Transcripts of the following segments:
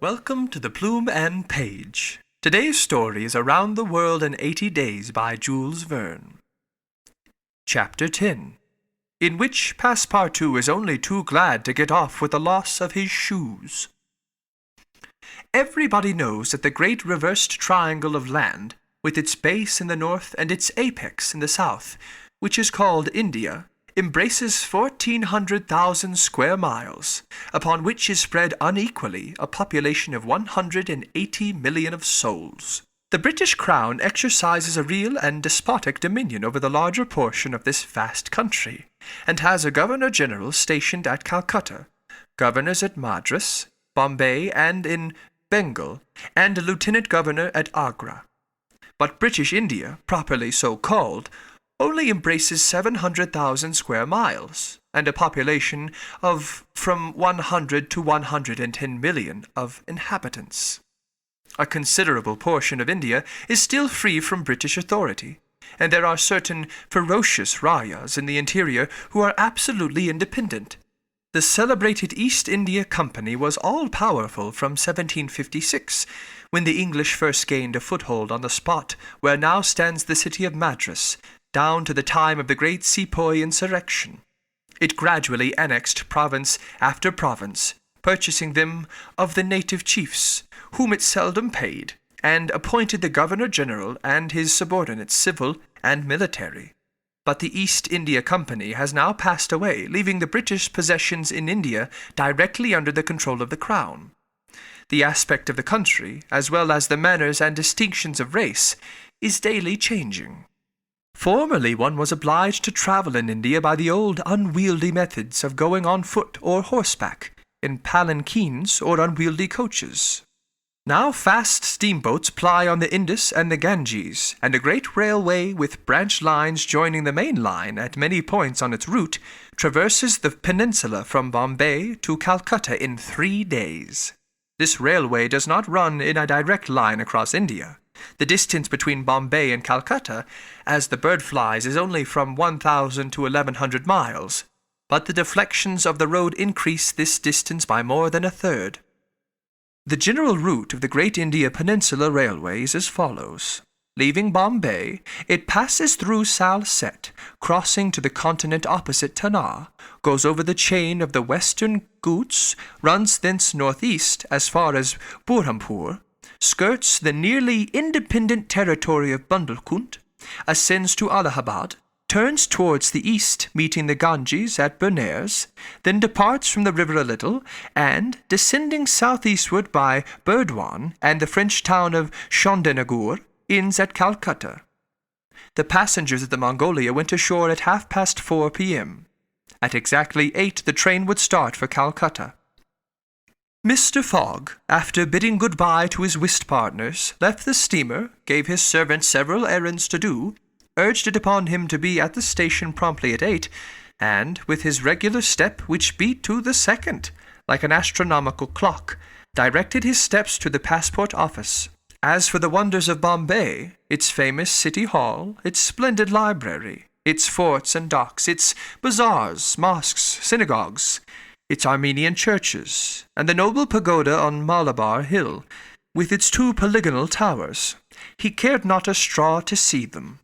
Welcome to the Plume and Page. Today's story is Around the World in 80 Days by Jules Verne. Chapter 10, in which Passepartout is only too glad to get off with the loss of his shoes. Everybody knows that the great reversed triangle of land, with its base in the north and its apex in the south, which is called India, embraces 1,400,000 square miles, upon which is spread unequally a population of 180 million of souls. The British Crown exercises a real and despotic dominion over the larger portion of this vast country, and has a Governor-General stationed at Calcutta, governors at Madras, Bombay, and in Bengal, and a Lieutenant Governor at Agra. But British India, properly so called, only embraces 700,000 square miles, and a population of from 100 to 110 million of inhabitants. A considerable portion of India is still free from British authority, and there are certain ferocious Rajas in the interior who are absolutely independent. The celebrated East India Company was all-powerful from 1756, when the English first gained a foothold on the spot where now stands the city of Madras, down to the time of the great Sepoy insurrection. It gradually annexed province after province, purchasing them of the native chiefs, whom it seldom paid, and appointed the Governor-General and his subordinates civil and military. But the East India Company has now passed away, leaving the British possessions in India directly under the control of the Crown. The aspect of the country, as well as the manners and distinctions of race, is daily changing. Formerly one was obliged to travel in India by the old unwieldy methods of going on foot or horseback, in palanquins or unwieldy coaches. Now fast steamboats ply on the Indus and the Ganges, and a great railway with branch lines joining the main line at many points on its route traverses the peninsula from Bombay to Calcutta in 3 days. This railway does not run in a direct line across India. The distance between Bombay and Calcutta, as the bird flies, is only from 1,000 to 1,100 miles, but the deflections of the road increase this distance by more than a third. The general route of the Great India Peninsula Railway is as follows. Leaving Bombay, it passes through Salsette, crossing to the continent opposite Tana, goes over the chain of the Western Ghats, runs thence northeast as far as Burhampur, skirts the nearly independent territory of Bundelkund, ascends to Allahabad, turns towards the east, meeting the Ganges at Benares, then departs from the river a little, and, descending southeastward by Burdwan and the French town of Chandanagur, ends at Calcutta. The passengers of the Mongolia went ashore at 4:30 p.m. At exactly 8 the train would start for Calcutta. Mr. Fogg, after bidding good-bye to his whist partners, left the steamer, gave his servant several errands to do, urged it upon him to be at the station promptly at 8, and, with his regular step, which beat to the second, like an astronomical clock, directed his steps to the passport office. As for the wonders of Bombay, its famous city hall, its splendid library, its forts and docks, its bazaars, mosques, synagogues, its Armenian churches, and the noble pagoda on Malabar Hill, with its 2 polygonal towers, he cared not a straw to see them.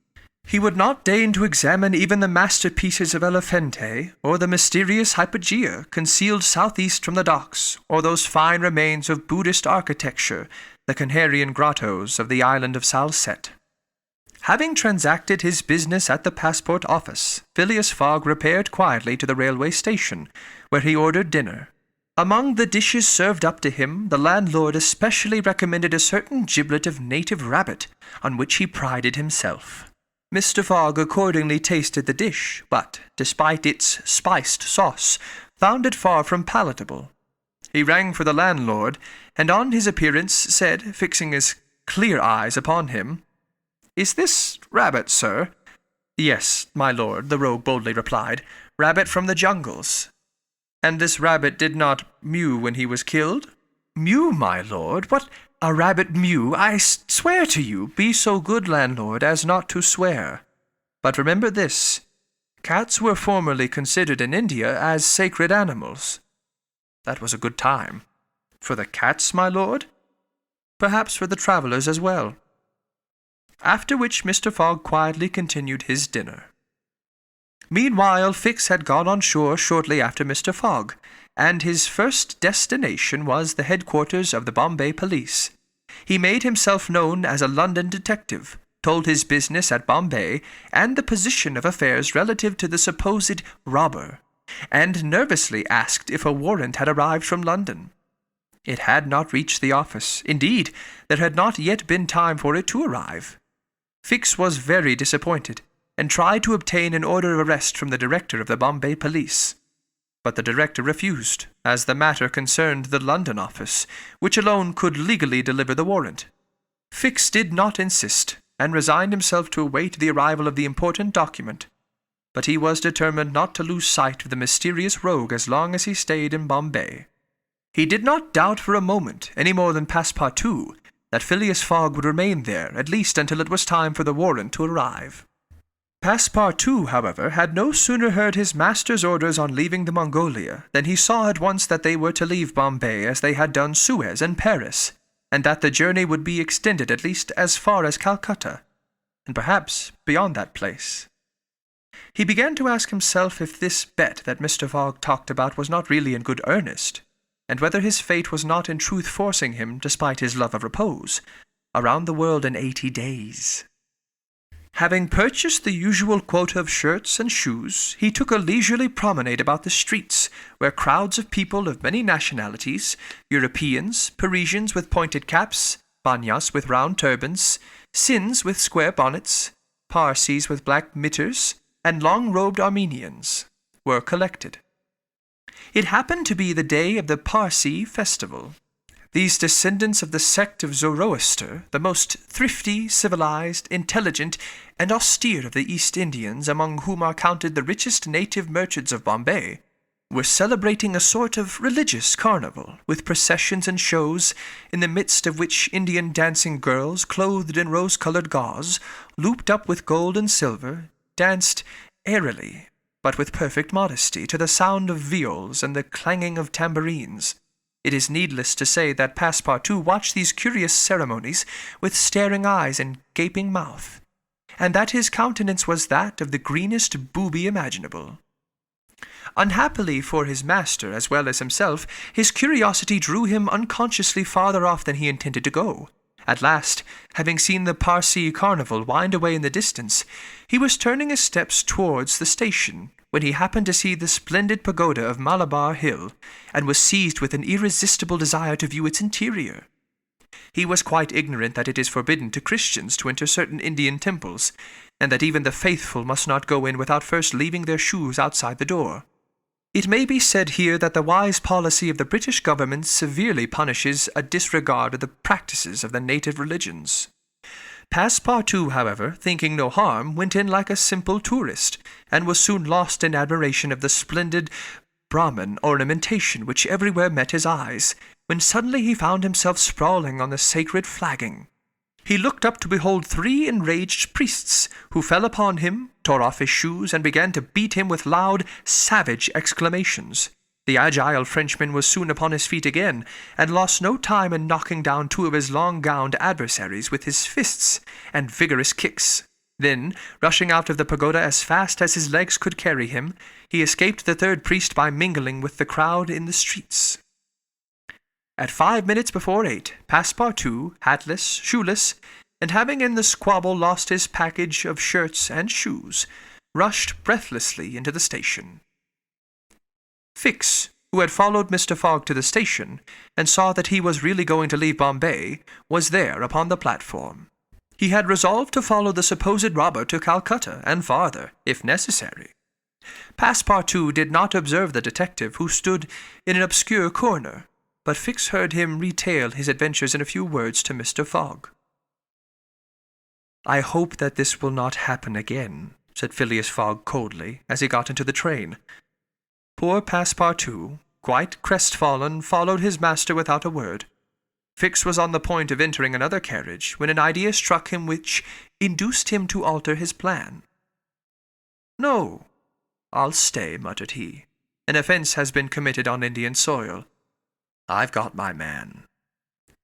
He would not deign to examine even the masterpieces of Elephante, or the mysterious Hypogea, concealed southeast from the docks, or those fine remains of Buddhist architecture, the Canarian grottos of the island of Salsette. Having transacted his business at the passport office, Phileas Fogg repaired quietly to the railway station, where he ordered dinner. Among the dishes served up to him, the landlord especially recommended a certain giblet of native rabbit, on which he prided himself. Mr. Fogg accordingly tasted the dish, but, despite its spiced sauce, found it far from palatable. He rang for the landlord, and on his appearance said, fixing his clear eyes upon him, "Is this rabbit, sir?" "Yes, my lord," the rogue boldly replied. "Rabbit from the jungles." "And this rabbit did not mew when he was killed?" "Mew, my lord? What, a rabbit mew? I swear to you, be so good, landlord, as not to swear. But remember this, cats were formerly considered in India as sacred animals." That was a good time. For the cats, my lord? Perhaps for the travellers as well. After which Mr. Fogg quietly continued his dinner. Meanwhile, Fix had gone on shore shortly after Mr. Fogg, and his first destination was the headquarters of the Bombay police. He made himself known as a London detective, told his business at Bombay and the position of affairs relative to the supposed robber, and nervously asked if a warrant had arrived from London. It had not reached the office. Indeed, there had not yet been time for it to arrive. Fix was very disappointed, and tried to obtain an order of arrest from the director of the Bombay police. But the director refused, as the matter concerned the London office, which alone could legally deliver the warrant. Fix did not insist, and resigned himself to await the arrival of the important document. But he was determined not to lose sight of the mysterious rogue as long as he stayed in Bombay. He did not doubt for a moment, any more than Passepartout, that Phileas Fogg would remain there, at least until it was time for the warrant to arrive. Passepartout, however, had no sooner heard his master's orders on leaving the Mongolia than he saw at once that they were to leave Bombay as they had done Suez and Paris, and that the journey would be extended at least as far as Calcutta, and perhaps beyond that place. He began to ask himself if this bet that Mr. Fogg talked about was not really in good earnest, and whether his fate was not in truth forcing him, despite his love of repose, around the world in 80 days. Having purchased the usual quota of shirts and shoes, he took a leisurely promenade about the streets, where crowds of people of many nationalities, Europeans, Parisians with pointed caps, Banyas with round turbans, Sinds with square bonnets, Parsees with black mitres, and long-robed Armenians, were collected. It happened to be the day of the Parsee festival. These descendants of the sect of Zoroaster, the most thrifty, civilized, intelligent, and austere of the East Indians, among whom are counted the richest native merchants of Bombay, were celebrating a sort of religious carnival, with processions and shows, in the midst of which Indian dancing girls, clothed in rose-colored gauze, looped up with gold and silver, danced airily, but with perfect modesty, to the sound of viols and the clanging of tambourines. It is needless to say that Passepartout watched these curious ceremonies with staring eyes and gaping mouth, and that his countenance was that of the greenest booby imaginable. Unhappily for his master as well as himself, his curiosity drew him unconsciously farther off than he intended to go. At last, having seen the Parsee carnival wind away in the distance, he was turning his steps towards the station, when he happened to see the splendid pagoda of Malabar Hill, and was seized with an irresistible desire to view its interior. He was quite ignorant that it is forbidden to Christians to enter certain Indian temples, and that even the faithful must not go in without first leaving their shoes outside the door. It may be said here that the wise policy of the British government severely punishes a disregard of the practices of the native religions. Passepartout, however, thinking no harm, went in like a simple tourist, and was soon lost in admiration of the splendid Brahmin ornamentation which everywhere met his eyes, when suddenly he found himself sprawling on the sacred flagging. He looked up to behold 3 enraged priests, who fell upon him, tore off his shoes, and began to beat him with loud, savage exclamations. The agile Frenchman was soon upon his feet again, and lost no time in knocking down 2 of his long-gowned adversaries with his fists and vigorous kicks. Then, rushing out of the pagoda as fast as his legs could carry him, he escaped the 3rd priest by mingling with the crowd in the streets. At 5 minutes before 8, Passepartout, hatless, shoeless, and having in the squabble lost his package of shirts and shoes, rushed breathlessly into the station. Fix, who had followed Mr. Fogg to the station, and saw that he was really going to leave Bombay, was there upon the platform. He had resolved to follow the supposed robber to Calcutta, and farther, if necessary. Passepartout did not observe the detective, who stood in an obscure corner, but Fix heard him retail his adventures in a few words to Mr. Fogg. "I hope that this will not happen again," said Phileas Fogg coldly, as he got into the train. Poor Passepartout, quite crestfallen, followed his master without a word. Fix was on the point of entering another carriage, when an idea struck him which induced him to alter his plan. "No, I'll stay," muttered he. "An offence has been committed on Indian soil. I've got my man."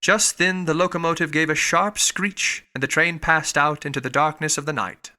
Just then the locomotive gave a sharp screech, and the train passed out into the darkness of the night.